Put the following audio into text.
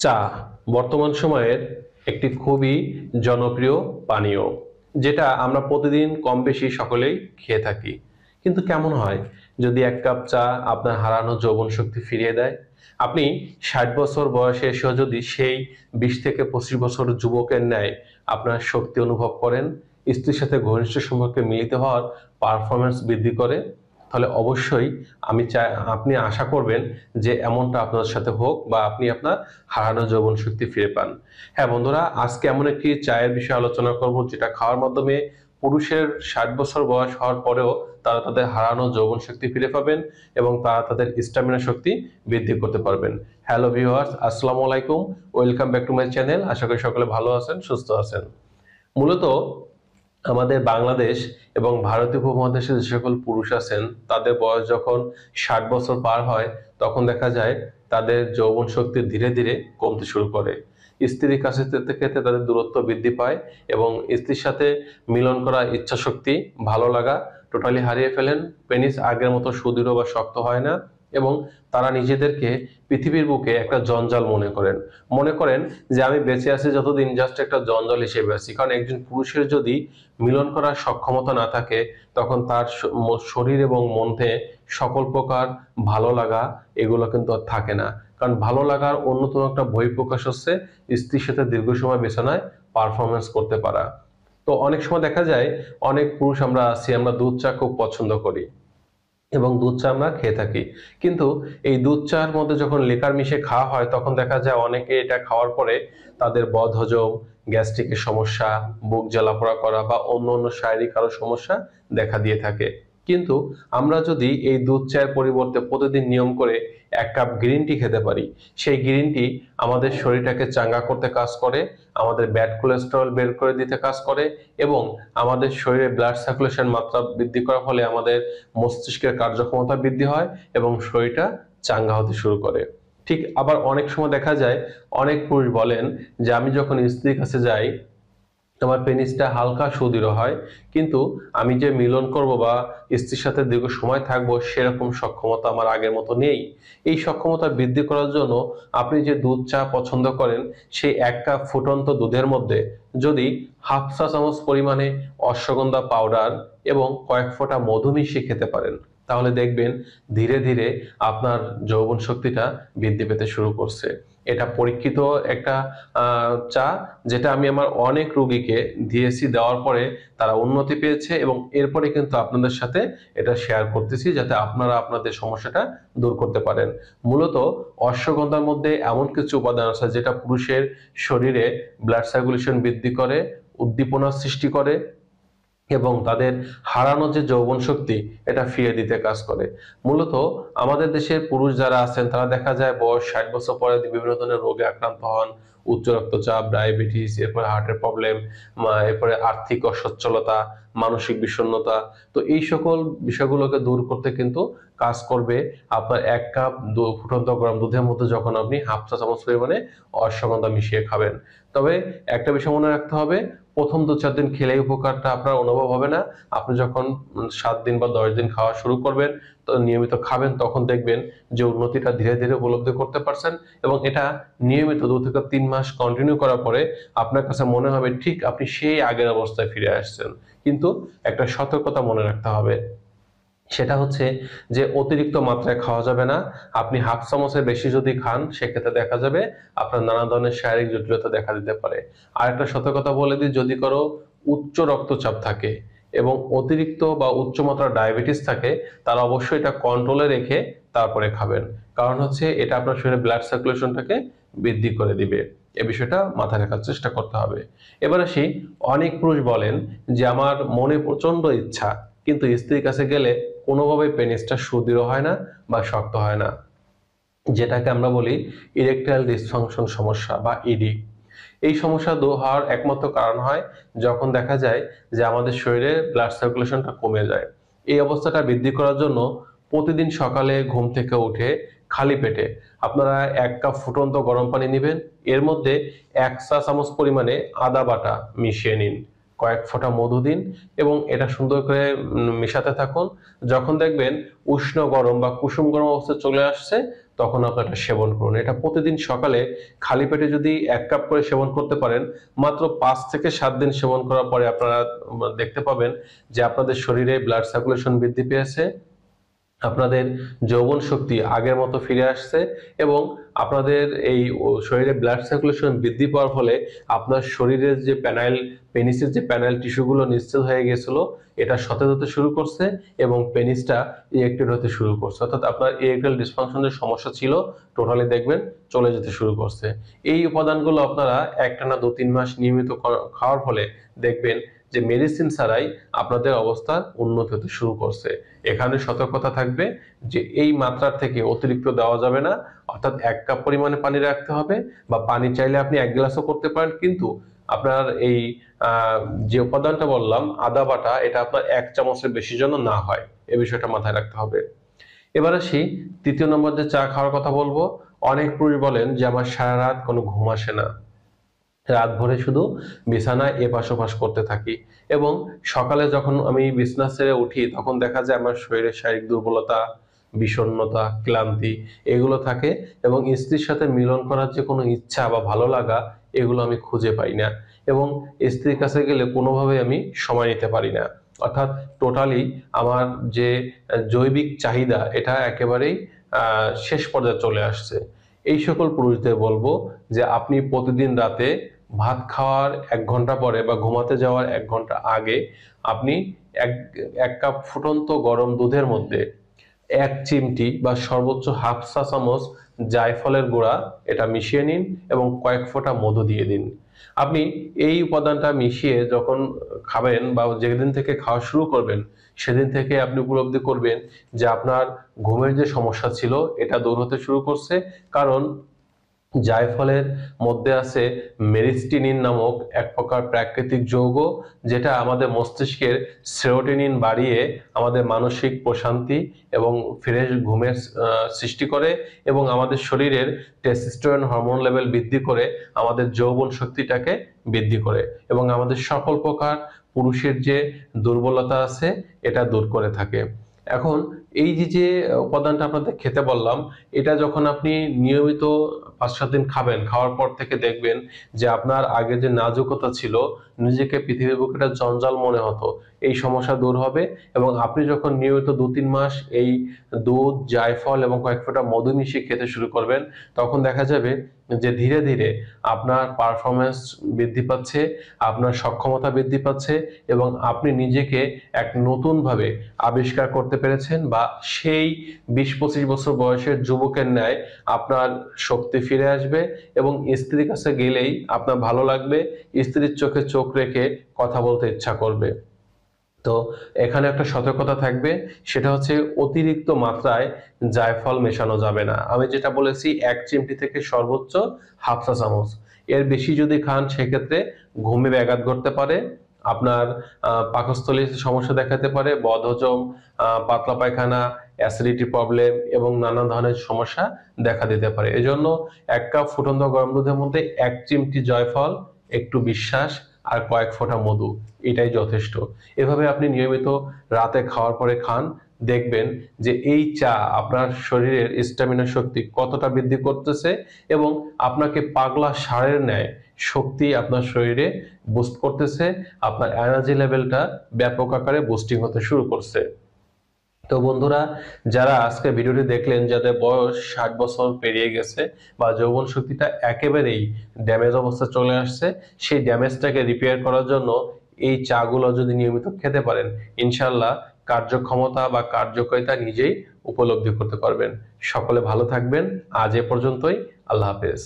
চা বর্তমান সময়ের একটি খুবই জনপ্রিয় পানীয়, যেটা আমরা প্রতিদিন কম বেশি সকলেই খেয়ে থাকি। কিন্তু কেমন হয় যদি এক কাপ চা আপনার হারানো যৌবন শক্তি ফিরিয়ে দেয়? আপনি 60 বছর বয়সে এসেও যদি সেই 20 থেকে 25 বছর যুবকের ন্যায় আপনার শক্তি অনুভব করেন, স্ত্রীর সাথে ঘনিষ্ঠ সম্পর্কে মিলিত হওয়ার পারফরমেন্স বৃদ্ধি করে, তাহলে অবশ্যই আমি চাই আপনি আশা করবেন যে এমনটা আপনার সাথে হোক বা আপনি আপনার হারানো যৌবন শক্তি ফিরে পান। হ্যাঁ বন্ধুরা, আজকে এমন একটি চায়ের বিষয়ে আলোচনা করব যেটা খাওয়ার মাধ্যমে পুরুষের 60 বছর বয়স হওয়ার পরেও তারা তাদের হারানো যৌবন শক্তি ফিরে পাবেন এবং তারা তাদের স্ট্যামিনা শক্তি বৃদ্ধি করতে পারবেন। হ্যালো ভিউয়ার্স, আসসালামু আলাইকুম, welcome back to my channel. আশা করি সকলে ভালো আছেন, সুস্থ আছেন। মূলত আমাদের বাংলাদেশ এবং ভারতীয় উপমহাদেশে যে সকল পুরুষ আছেন তাদের বয়স যখন 60 বছর পার হয়, তখন দেখা যায় তাদের যৌবন শক্তি ধীরে ধীরে কমতে শুরু করে। স্ত্রীর কাছে থেকে তাদের দূরত্ব বৃদ্ধি পায় এবং স্ত্রীর সাথে মিলন করা ইচ্ছা শক্তি, ভালো লাগা টোটালি হারিয়ে ফেলেন। পেনিস আগের মতো সুদৃঢ় বা শক্ত হয় না এবং তারা নিজেদেরকে পৃথিবীর বুকে একটা জঞ্জাল মনে করেন যে আমি বেঁচে আছি যতদিন জাস্ট একটা জঞ্জাল হিসেবে আছি। কারণ একজন পুরুষের যদি মিলন করার সক্ষমতা না থাকে, তখন তার শরীর এবং মধ্যে সকল প্রকার ভালো লাগা এগুলো কিন্তু আর থাকে না। কারণ ভালো লাগার অন্যতম একটা বহিঃপ্রকাশ হচ্ছে স্ত্রীর সাথে দীর্ঘ সময় বিছানায় পারফরমেন্স করতে পারা। তো অনেক সময় দেখা যায় অনেক পুরুষ আমরা আছি, আমরা দুধ চা খুব পছন্দ করি এবং দুধ চা আমরা খেয়ে থাকি। কিন্তু এই দুধ চার মধ্যে যখন লিকার মিশে খাওয়া হয়, তখন দেখা যায় অনেকে এটা খাওয়ার পরে তাদের বদহজম, গ্যাস্ট্রিকের সমস্যা, বুক জ্বালাপোড়া করা বা অন্য অন্য শারীরিক আরো সমস্যা দেখা দিয়ে থাকে। কিন্তু আমরা যদি এই দুধ চায়ের পরিবর্তে প্রতিদিন নিয়ম করে 1 কাপ গ্রিন টি খেতে পারি, সেই গ্রিন টি আমাদের শরীরটাকে চাঙ্গা করতে কাজ করে, আমাদের ব্যাড কোলেস্টেরল বের করে দিতে কাজ করে এবং আমাদের শরীরে ব্লাড সার্কুলেশন মাত্রা বৃদ্ধি করার ফলে আমাদের মস্তিষ্কের কার্যক্ষমতা বৃদ্ধি হয় এবং শরীরটা চাঙ্গা হতে শুরু করে। ঠিক আবার অনেক সময় দেখা যায় অনেক পুরুষ বলেন যে আমি যখন স্ত্রীর কাছে যাই আমার পেনিসটা হালকা সুদৃঢ় হয়, কিন্তু আমি যে মিলন করব বা স্ত্রীর সাথে দীর্ঘ সময় থাকবো সেরকম সক্ষমতা আমার আগের মতো নেই। এই সক্ষমতা বৃদ্ধি করার জন্য আপনি যে দুধ চা পছন্দ করেন, সেই 1 কাপ ফুটন্ত দুধের মধ্যে যদি হাফ চা চামচ পরিমাণে অশ্বগন্ধা পাউডার এবং কয়েক ফোঁটা মধু মিশিয়ে খেতে পারেন, তাহলে দেখবেন ধীরে ধীরে আপনার যৌবন শক্তিটা বৃদ্ধি পেতে শুরু করছে। এটা পরীক্ষিত একটা চা, যেটা আমি আমার অনেক রোগীকে দিয়েছি, দেওয়ার পরে তারা উন্নতি পেয়েছে এবং এরপরে কিন্তু আপনাদের সাথে এটা শেয়ার করতেছি যাতে আপনারা আপনাদের সমস্যাটা দূর করতে পারেন। মূলত অশ্বগন্ধার মধ্যে এমন কিছু উপাদান আছে যেটা পুরুষের শরীরে ব্লাড সার্কুলেশন বৃদ্ধি করে, উদ্দীপনা সৃষ্টি করে এবং তাদের হারানো যে যৌবন শক্তি এটা ফিরিয়ে দিতে কাজ করে। মূলত আমাদের দেশের পুরুষ যারা আছেন তারা দেখা যায় বয়স 60 বছর পরে বিভিন্ন ধরনের রোগে আক্রান্ত হন। উচ্চ রক্তচাপ, ডায়াবেটিস, এরপরে হার্টের প্রবলেম, এরপরে আর্থিক অসচ্ছলতা, মানসিক বিষণ্ণতা। তো এই সকল বিষয়গুলোকে দূর করতে কিন্তু কাজ করবে আপনার 1 কাপ ফুটন্ত গরম দুধের মধ্যে যখন আপনি হাফ চা চামচ পরিমাণে অশ্বগন্ধা মিশিয়ে খাবেন। তবে একটা বিষয় মনে রাখতে হবে, প্রথম 2-4 দিন খেলেই উপকারটা আপনার অনুভব হবে না। আপনি যখন 7 দিন বা 10 দিন খাওয়া শুরু করবেন, তো নিয়মিত খাবেন, তখন দেখবেন যে উন্নতিটা ধীরে ধীরে উপলব্ধি করতে পারছেন এবং এটা নিয়মিত 2 থেকে 3 মাস কন্টিনিউ করার পরে আপনার কাছে মনে হবে ঠিক আপনি সেই আগের অবস্থায় ফিরে আসছেন। কিন্তু একটা সতর্কতা মনে রাখতে হবে, সেটা হচ্ছে যে অতিরিক্ত মাত্রায় খাওয়া যাবে না। আপনি হাফ চামচের বেশি যদি খান, সেক্ষেত্রে দেখা যাবে আপনার নানা ধরনের শারীরিক জটিলতা দেখা দিতে পারে। আর একটা সতর্কতা বলে দিই, যদি কারো উচ্চ রক্তচাপ থাকে এবং অতিরিক্ত বা উচ্চমাত্রার ডায়াবেটিস থাকে, তারা অবশ্যই এটা কন্ট্রোলে রেখে তারপরে খাবেন। কারণ হচ্ছে এটা আপনার শরীরে ব্লাড সার্কুলেশনটাকে বৃদ্ধি করে দিবে। এ বিষয়টা মাথায় রাখার চেষ্টা করতে হবে। এবার আসি, অনেক পুরুষ বলেন যে আমার মনে প্রচন্ড ইচ্ছা, কিন্তু স্ত্রীর কাছে গেলে কোনোভাবেই পেনিসটা সুদৃঢ় হয় না বা শক্ত হয় না, যেটাকে আমরা বলি ইরেকটাইল ডিসফাংশন সমস্যা বা ইডি। এই সমস্যা দূর হওয়ার একমাত্র কারণ হয় যখন দেখা যায় যে আমাদের শরীরে ব্লাড সার্কুলেশনটা কমে যায়। এই অবস্থাটা বৃদ্ধি করার জন্য প্রতিদিন সকালে ঘুম থেকে উঠে খালি পেটে আপনারা 1 কাপ ফুটন্ত গরম পানি নেবেন, এর মধ্যে 1 চা চামচ পরিমাণে আদা বাটা মিশিয়ে নিন, কয়েক ফোঁটা মধু দিন এবং এটা সুন্দর করে মেশাতে থাকুন। যখন দেখবেন উষ্ণ গরম বা কুসুম গরম অবস্থা চলে আসছে, তখন আপনি এটা সেবন করুন। এটা প্রতিদিন সকালে খালি পেটে যদি 1 কাপ করে সেবন করতে পারেন, মাত্র 5 থেকে 7 দিন সেবন করার পরে আপনারা দেখতে পাবেন যে আপনাদের শরীরে ব্লাড সার্কুলেশন বৃদ্ধি পেয়েছে, আপনাদের যৌবন শক্তি আগের মতো ফিরে আসছে এবং আপনাদের এই শরীরে ব্লাড সার্কুলেশন বৃদ্ধি পাওয়ার ফলে আপনার শরীরের যে পেনিসের যে প্যানাইল টিস্যুগুলো নিশ্চল হয়ে গেছিল, এটা সতেজ হতে শুরু করছে এবং পেনিসটা ইরেক্টেড হতে শুরু করছে। অর্থাৎ আপনার ইরেকটাইল ডিসফাংশনের সমস্যা ছিল, টোটালি দেখবেন চলে যেতে শুরু করছে। এই উপাদানগুলো আপনারা একটানা 2-3 মাস নিয়মিত খাওয়ার ফলে দেখবেন যে মেডিসিন ছাড়াই আপনাদের অবস্থা উন্নতি হতে শুরু করছে। এখানে সতর্কতা থাকবে যে এই মাত্রার থেকে অতিরিক্ত দেওয়া যাবে না, অর্থাৎ 1 কাপ পরিমাণে পানি রাখতে হবে, বা পানি চাইলে আপনি 1 গ্লাসও করতে পারেন, কিন্তু আপনার এই যে উপাদানটা বললাম আদা বাটা, এটা আপনার 1 চামচের বেশি যেন না হয়, এই বিষয়টা মাথায় রাখতে হবে। এবার আসি 3য় নম্বর যে চা খাওয়ার কথা বলবো। অনেক পুরুষ বলেন যে আমার সারা রাত কোনো ঘুম আসে না, রাত ভরে শুধু বিছানায় এপাশ ওপাশ করতে থাকি এবং সকালে যখন আমি বিছানা ছেড়ে উঠি তখন দেখা যায় আমার শরীরে শারীরিক দুর্বলতা, বিষণ্ণতা, ক্লান্তি এগুলো থাকে এবং স্ত্রীর সাথে মিলন করার যে কোনো ইচ্ছা বা ভালো লাগা এগুলো আমি খুঁজে পাই না এবং স্ত্রীর কাছে গেলে কোনোভাবে আমি সময় নিতে পারি না। অর্থাৎ টোটালি আমার যে জৈবিক চাহিদা এটা একেবারেই শেষ পর্যায়ে চলে আসছে। এই সকল পুরুষদের বলবো যে আপনি প্রতিদিন রাতে ভাত খাওয়ার 1 ঘন্টা পরে বা ঘুমাতে যাওয়ার 1 ঘন্টা আগে আপনি এক কাপ ফুটন্ত গরম দুধের মধ্যে 1 চিমটি বা সর্বোচ্চ হাফ চা চামচ জায়ফলের গুঁড়া এটা মিশিয়ে নিন এবং কয়েক ফোঁটা মধু দিয়ে দিন। আপনি এই উপাদানটা মিশিয়ে যখন খাবেন বা যেদিন থেকে খাওয়া শুরু করবেন সেদিন থেকে আপনি উপলব্ধি করবেন যে আপনার ঘুমের যে সমস্যা ছিল এটা দূর হতে শুরু করছে। কারণ জায়ফলের মধ্যে আছে মেরিস্টিনিন নামক এক প্রকার প্রাকৃতিক যৌগ, যেটা আমাদের মস্তিষ্কের সেরোটোনিন বাড়িয়ে আমাদের মানসিক প্রশান্তি এবং ফ্রেশ ঘুমের সৃষ্টি করে এবং আমাদের শরীরের টেস্টোস্টেরন হরমোন লেভেল বৃদ্ধি করে আমাদের যৌবন শক্তিটাকে বৃদ্ধি করে এবং আমাদের সকল প্রকার পুরুষের যে দুর্বলতা আছে এটা দূর করে থাকে। এখন এই যে উপাদানটা আপনাদের খেতে বললাম, এটা যখন আপনি নিয়মিত 5-7 দিন খাবেন, খাওয়ার পর থেকে দেখবেন যে আপনার আগে যে নাজুকতা ছিল, নিজেকে পৃথিবীর বুকে একটা জঞ্জাল মনে হতো, এই সমস্যা দূর হবে এবং আপনি যখন নিয়মিত 2-3 মাস এই দুধ, জায়ফল এবং কয়েক ফোঁটা মধু মিশিয়ে খেতে শুরু করবেন, তখন দেখা যাবে যে ধীরে ধীরে আপনার পারফরমেন্স বৃদ্ধি পাচ্ছে, আপনার সক্ষমতা বৃদ্ধি পাচ্ছে এবং আপনি নিজেকে এক নতুনভাবে আবিষ্কার করতে পেরেছেন, বা সেই 20-25 বছর বয়সের যুবকের ন্যায় আপনার শক্তি ফিরে আসবে এবং স্ত্রীর কাছে গেলেই আপনার ভালো লাগবে, স্ত্রীর চোখে চোখ রেখে কথা বলতে ইচ্ছা করবে। তো এখানে একটা সতর্কতা থাকবে, সেটা হচ্ছে অতিরিক্ত মাত্রায় জায়ফল মেশানো যাবে না। আমি যেটা বলেছি 1 চিমটি থেকে সর্বোচ্চ হাফ চা চামচ, এর বেশি যদি খান সেক্ষেত্রে ঘুমে ব্যাঘাত ঘটতে পারে, আপনার পাকস্থলীর সমস্যা দেখাতে পারে, বদহজম, পাতলা পায়খানা, অ্যাসিডিটি প্রবলেম এবং নানা ধরনের সমস্যা দেখা দিতে পারে। এজন্য 1 কাপ ফুটন্ত গরম দুধের মধ্যে 1 চিমটি জয়ফল, একটু বিশ্বাস আর কয়েক ফোঁটা মধু, এটাই যথেষ্ট। এভাবে আপনি নিয়মিত রাতে খাওয়ার পরে খান, দেখবেন যে এই চা আপনার শরীরের স্ট্যামিনা শক্তি কতটা বৃদ্ধি করতেছে এবং আপনাকে পাগলা ষাঁড়ের ন্যায় শক্তি আপনার শরীরে বুস্ট করতেছে, আপনার এনার্জি লেভেলটা ব্যাপক আকারে বুস্টিং হতে শুরু করছে। তো বন্ধুরা, যারা আজকে ভিডিওটি দেখলেন, যাদের বয়স 60 বছর পেরিয়ে গেছে বা যৌবন শক্তিটা একেবারেই ড্যামেজ অবস্থা চলে আসছে, সেই ড্যামেজটাকে রিপেয়ার করার জন্য এই চাগুলো যদি নিয়মিত খেতে পারেন, ইনশাল্লাহ কার্যক্ষমতা বা কার্যকারিতা নিজেই উপলব্ধি করতে পারবেন। সকলে ভালো থাকবেন। আজ এ পর্যন্তই। আল্লাহ হাফেজ।